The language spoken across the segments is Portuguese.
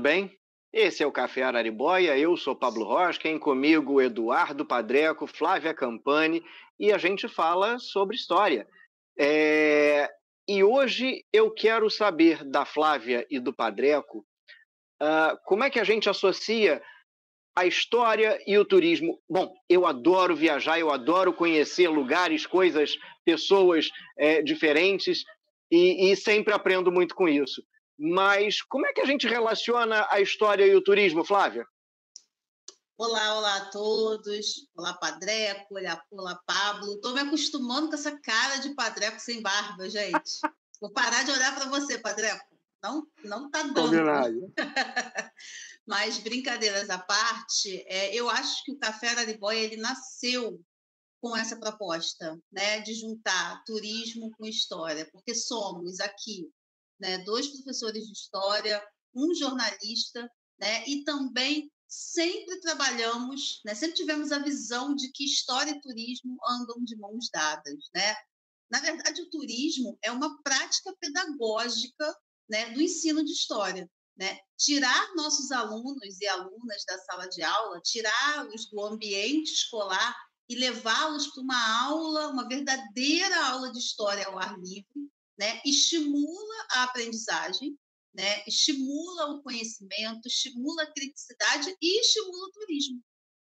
bem? Esse é o Café Araribóia, eu sou Pablo Rosquen, comigo Eduardo Padreco, Flávia Campani, e a gente fala sobre história. E hoje eu quero saber da Flávia e do Padreco como é que a gente associa a história e o turismo. Bom, eu adoro viajar, eu adoro conhecer lugares, coisas, pessoas diferentes e sempre aprendo muito com isso. Mas como é que a gente relaciona a história e o turismo, Flávia? Olá a todos. Olá, Padreco. Olá, Pablo. Estou me acostumando com essa cara de Padreco sem barba, gente. Vou parar de olhar para você, Padreco. Não tá dando. Mas, brincadeiras à parte, eu acho que o Café Araribóia ele nasceu com essa proposta, né, de juntar turismo com história, porque somos aqui, né, 2 professores de história, um jornalista, né, e também sempre trabalhamos, né, sempre tivemos a visão de que história e turismo andam de mãos dadas, né? Na verdade, o turismo é uma prática pedagógica, né, do ensino de história, né? Tirar nossos alunos e alunas da sala de aula, tirá-los do ambiente escolar e levá-los para uma aula, uma verdadeira aula de história ao ar livre, né? Estimula a aprendizagem, né? Estimula o conhecimento, estimula a criticidade e estimula o turismo,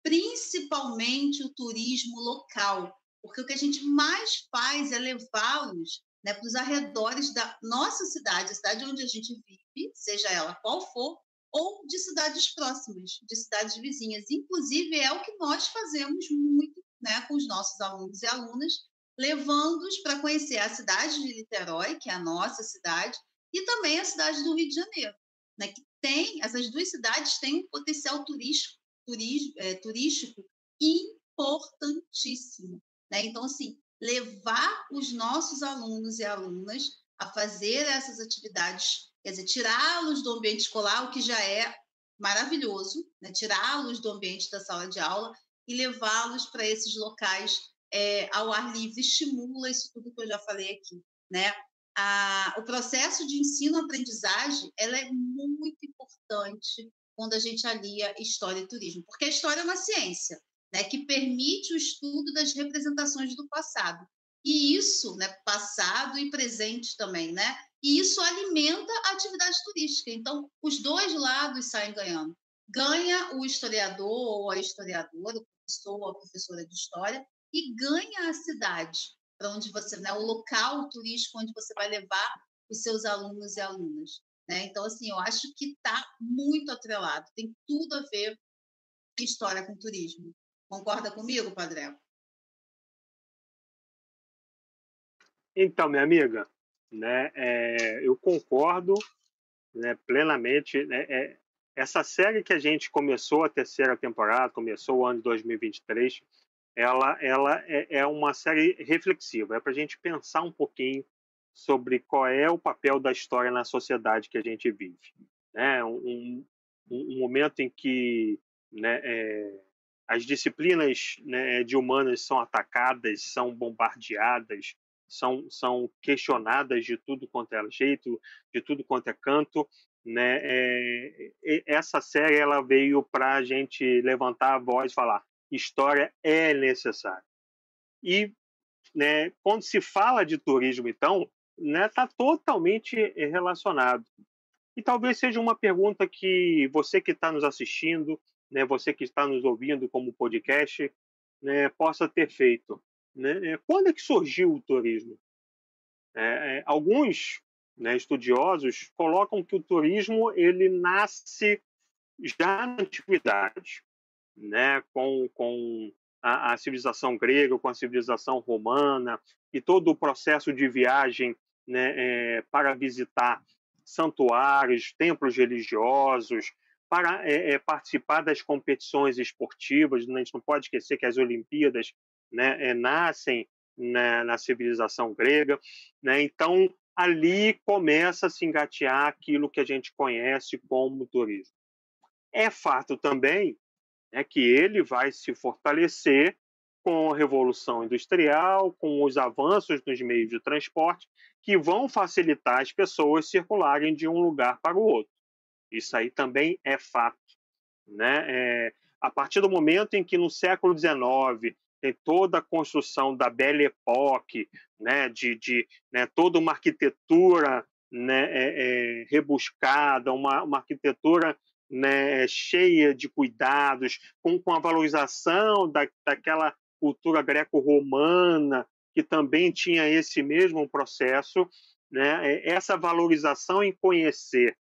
principalmente o turismo local, porque o que a gente mais faz é levá-los, né, para os arredores da nossa cidade, a cidade onde a gente vive, seja ela qual for, ou de cidades próximas, de cidades vizinhas. Inclusive, é o que nós fazemos muito, né, com os nossos alunos e alunas, levando-os para conhecer a cidade de Niterói, que é a nossa cidade, e também a cidade do Rio de Janeiro, né, que tem, essas 2 cidades têm um potencial turístico importantíssimo, né? Então, assim, levar os nossos alunos e alunas a fazer essas atividades, quer dizer, tirá-los do ambiente escolar, o que já é maravilhoso, né? Tirá-los do ambiente da sala de aula e levá-los para esses locais ao ar livre, estimula isso tudo que eu já falei aqui, né? O processo de ensino-aprendizagem ela é muito importante quando a gente alia história e turismo, porque a história é uma ciência, né, que permite o estudo das representações do passado. E isso, né, passado e presente também, né? E isso alimenta a atividade turística. Então, os 2 lados saem ganhando. Ganha o historiador ou a historiadora, o professor ou a professora de história, e ganha a cidade, para onde você, né, o local turístico onde você vai levar os seus alunos e alunas. Né? Então, assim, eu acho que está muito atrelado, tem tudo a ver história com turismo. Concorda comigo, Padre? Então, minha amiga, né, eu concordo, né, plenamente. Né, essa série que a gente começou, a 3ª temporada, começou o ano de 2023, ela é uma série reflexiva, é para a gente pensar um pouquinho sobre qual é o papel da história na sociedade que a gente vive. Né? Um momento em que, né, as disciplinas, né, de humanas são atacadas, são bombardeadas, são questionadas de tudo quanto é jeito, de tudo quanto é canto. Né? Essa série ela veio para a gente levantar a voz e falar: história é necessária. E, né, quando se fala de turismo, então, né, está totalmente relacionado. E talvez seja uma pergunta que você que está nos assistindo, né, você que está nos ouvindo como podcast, né, possa ter feito. Né? Quando é que surgiu o turismo? Alguns, né, estudiosos colocam que o turismo ele nasce já na antiguidade, né, com a civilização grega, com a civilização romana e todo o processo de viagem, né, para visitar santuários, templos religiosos, para participar das competições esportivas. A gente não pode esquecer que as Olimpíadas, né, nascem na civilização grega. Né? Então, ali começa a se engatear aquilo que a gente conhece como turismo. É fato também, né, que ele vai se fortalecer com a Revolução Industrial, com os avanços nos meios de transporte, que vão facilitar as pessoas circularem de um lugar para o outro. Isso aí também é fato, né? A partir do momento em que no século XIX tem toda a construção da Belle Époque, né, né, toda uma arquitetura, né, rebuscada, uma arquitetura, né, cheia de cuidados, com a valorização daquela cultura greco-romana, que também tinha esse mesmo processo, né, essa valorização em conhecer,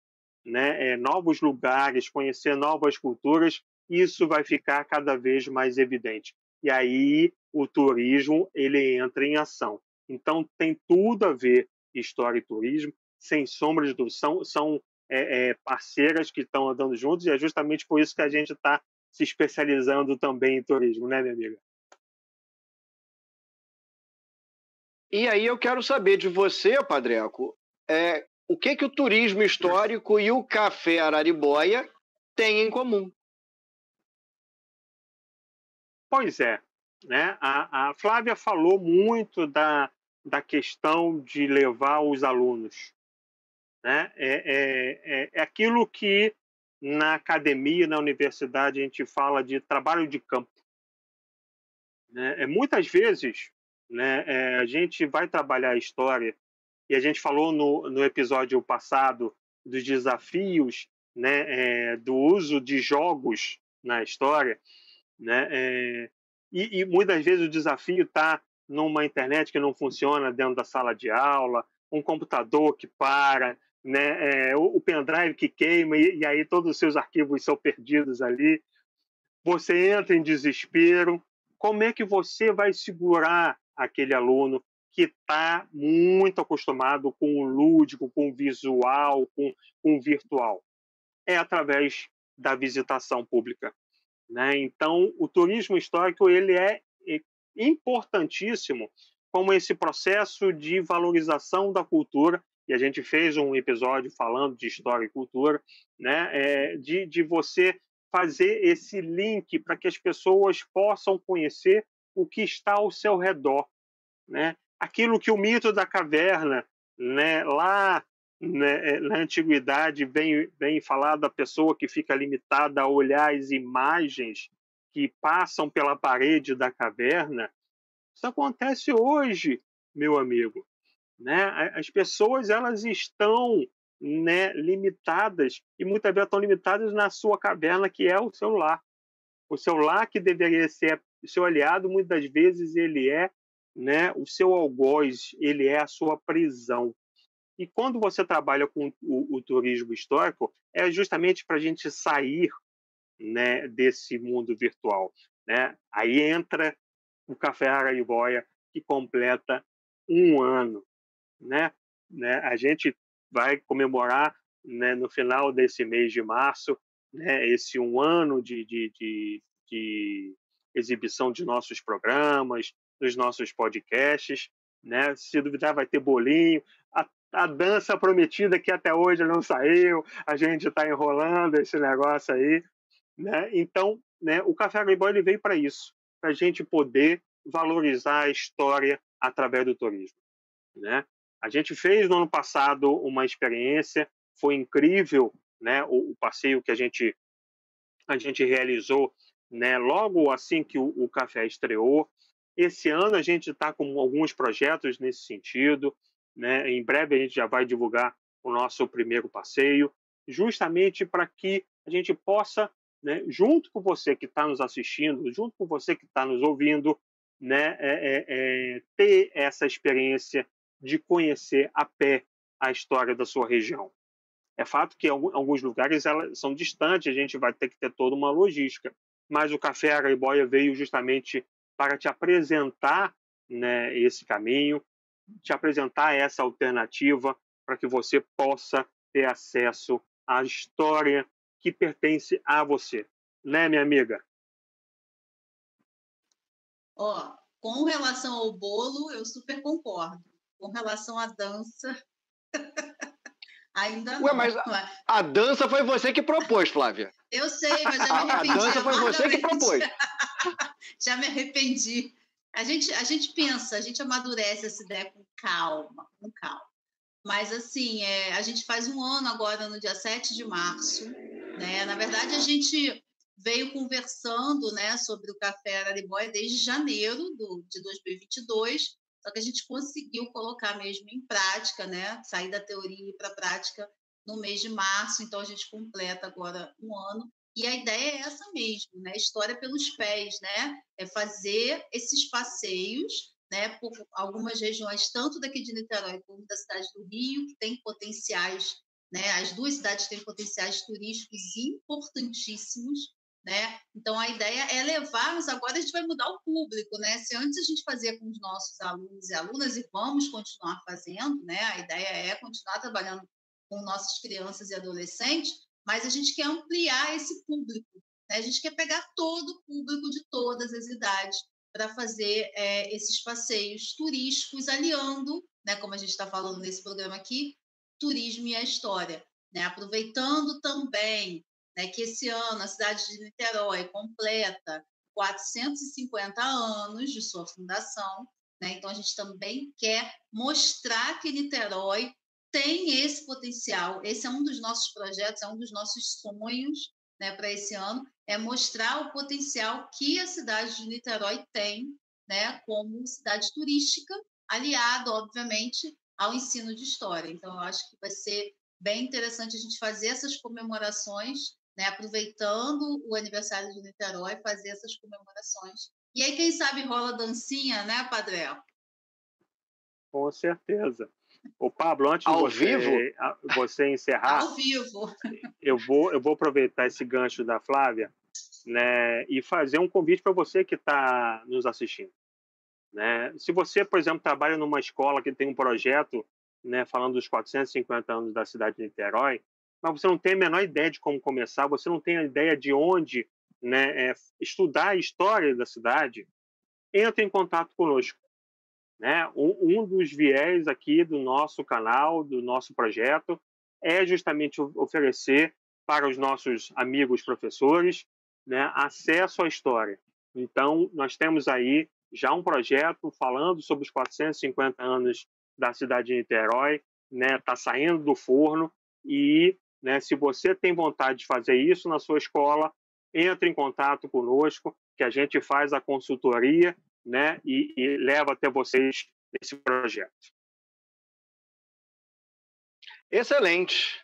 né, novos lugares, conhecer novas culturas, isso vai ficar cada vez mais evidente. E aí o turismo ele entra em ação. Então tem tudo a ver história e turismo, sem sombra de dúvida. São parceiras que estão andando juntos e é justamente por isso que a gente está se especializando também em turismo, né, minha amiga? E aí eu quero saber de você, Padreco, o que o turismo histórico e o Café Araribóia têm em comum? Pois é, né? A Flávia falou muito da questão de levar os alunos, né? É aquilo que na academia, na universidade, a gente fala de trabalho de campo, né? Muitas vezes, né, a gente vai trabalhar a história, e a gente falou no episódio passado dos desafios, né, do uso de jogos na história, né? E muitas vezes o desafio está numa internet que não funciona dentro da sala de aula, um computador que para, né? O pendrive que queima e aí todos os seus arquivos são perdidos ali. Você entra em desespero. Como é que você vai segurar aquele aluno que está muito acostumado com o lúdico, com o visual, com o virtual? É através da visitação pública, né? Então, o turismo histórico ele é importantíssimo como esse processo de valorização da cultura, e a gente fez um episódio falando de história e cultura, né? De você fazer esse link para que as pessoas possam conhecer o que está ao seu redor, né? Aquilo que o mito da caverna, né, lá, né, na antiguidade vem falar da pessoa que fica limitada a olhar as imagens que passam pela parede da caverna. Isso acontece hoje, meu amigo, né? As pessoas elas estão, né, limitadas e muitas vezes estão limitadas na sua caverna, que é o celular. O celular que deveria ser o seu aliado, muitas vezes ele é, né, o seu algoz, ele é a sua prisão. E quando você trabalha com o turismo histórico, é justamente para a gente sair, né, desse mundo virtual, né? Aí entra o Café Araribóia, que completa 1 ano, né? A gente vai comemorar, né, no final desse mês de março, né, esse 1 ano de exibição de nossos programas, dos nossos podcasts, né? Se duvidar, vai ter bolinho. A dança prometida que até hoje não saiu, a gente está enrolando esse negócio aí, né? Então, né, o Café Araribóia ele veio para isso, para a gente poder valorizar a história através do turismo, né? A gente fez no ano passado uma experiência, foi incrível, né? O passeio que a gente realizou, né? Logo assim que o Café estreou. Esse ano a gente está com alguns projetos nesse sentido, né? Em breve a gente já vai divulgar o nosso primeiro passeio, justamente para que a gente possa, né, junto com você que está nos assistindo, junto com você que está nos ouvindo, né, ter essa experiência de conhecer a pé a história da sua região. É fato que alguns lugares elas são distantes, a gente vai ter que ter toda uma logística, mas o Café Araribóia veio justamente para te apresentar, né, esse caminho, te apresentar essa alternativa para que você possa ter acesso à história que pertence a você. Né, minha amiga? Com relação ao bolo, eu super concordo. Com relação à dança, ainda não. Ué, mas a dança foi você que propôs, Flávia. Eu sei, mas já me arrependi. A dança foi você que propôs. Já me arrependi. A gente pensa, a gente amadurece essa ideia com calma, com calma. Mas, assim, a gente faz um ano agora, no dia 7 de março, né? Na verdade, a gente veio conversando, né, sobre o Café Araribóia desde janeiro de 2022, só que a gente conseguiu colocar mesmo em prática, né? Sair da teoria e ir para a prática no mês de março, então a gente completa agora um ano. E a ideia é essa mesmo, né? História pelos pés, né? É fazer esses passeios, né, por algumas regiões, tanto daqui de Niterói como da cidade do Rio, que tem potenciais, né? As duas cidades têm potenciais turísticos importantíssimos, né? Então a ideia é levarmos, agora a gente vai mudar o público, né? Se antes a gente fazia com os nossos alunos e alunas, e vamos continuar fazendo, né? A ideia é continuar trabalhando com nossas crianças e adolescentes, mas a gente quer ampliar esse público, né? A gente quer pegar todo o público de todas as idades para fazer esses passeios turísticos, aliando, né, como a gente está falando nesse programa aqui, turismo e a história, né? Aproveitando também, né, que esse ano a cidade de Niterói completa 450 anos de sua fundação, né? Então a gente também quer mostrar que Niterói tem esse potencial. Esse é um dos nossos projetos, é um dos nossos sonhos, né, para esse ano, é mostrar o potencial que a cidade de Niterói tem, né, como cidade turística, aliado, obviamente, ao ensino de história. Então, eu acho que vai ser bem interessante a gente fazer essas comemorações, né, aproveitando o aniversário de Niterói, fazer essas comemorações. E aí, quem sabe, rola dancinha, né, Padre? Com certeza. Ô, Pablo, antes de você encerrar, ao vivo, eu vou aproveitar esse gancho da Flávia, né, e fazer um convite para você que está nos assistindo. Né? Se você, por exemplo, trabalha numa escola que tem um projeto, né, falando dos 450 anos da cidade de Niterói, mas você não tem a menor ideia de como começar, você não tem a ideia de onde, né, estudar a história da cidade, entre em contato conosco. Né? Um dos viés aqui do nosso canal, do nosso projeto, é justamente oferecer para os nossos amigos professores, né, acesso à história. Então, nós temos aí já um projeto falando sobre os 450 anos da cidade de Niterói, né, está saindo do forno e, né, se você tem vontade de fazer isso na sua escola, entre em contato conosco, que a gente faz a consultoria, né, e leva até vocês esse projeto. Excelente.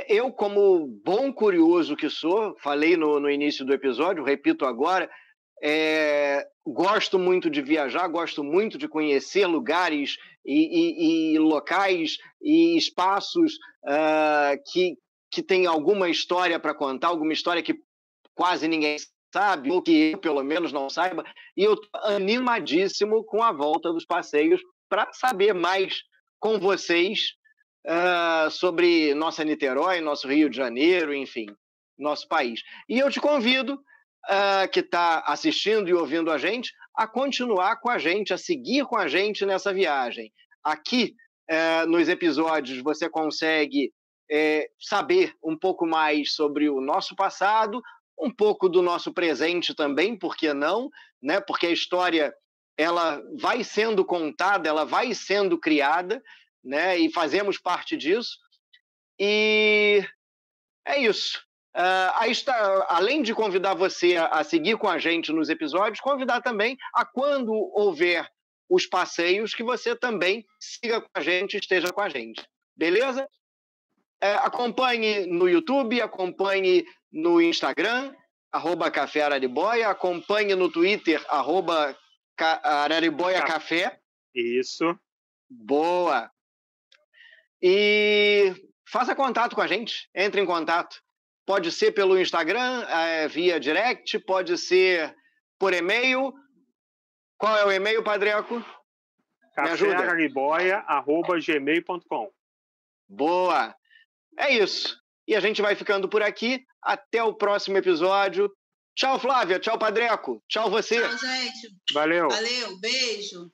Eu, como bom curioso que sou, falei no início do episódio, repito agora, gosto muito de viajar, gosto muito de conhecer lugares e locais e espaços que tem alguma história para contar, alguma história que quase ninguém sabe, ou que eu, pelo menos, não saiba, e eu estou animadíssimo com a volta dos passeios para saber mais com vocês sobre nossa Niterói, nosso Rio de Janeiro, enfim, nosso país. E eu te convido, que está assistindo e ouvindo a gente, a continuar com a gente, a seguir com a gente nessa viagem. Aqui, nos episódios, você consegue saber um pouco mais sobre o nosso passado, um pouco do nosso presente também, por que não? Né? Porque a história ela vai sendo contada, ela vai sendo criada, né? E fazemos parte disso. E é isso. Além de convidar você a seguir com a gente nos episódios, convidar também a, quando houver os passeios, que você também siga com a gente, esteja com a gente. Beleza? Acompanhe no YouTube, acompanhe no Instagram, @caféararibóia, acompanhe no Twitter, @araribóiacafé. Isso. Boa! E faça contato com a gente, entre em contato. Pode ser pelo Instagram, via direct, pode ser por e-mail. Qual é o e-mail, Padreco? Me ajuda. caféararibóia@gmail.com. Boa! É isso. E a gente vai ficando por aqui. Até o próximo episódio. Tchau, Flávia. Tchau, Padreco. Tchau, você. Tchau, gente. Valeu. Valeu. Beijo.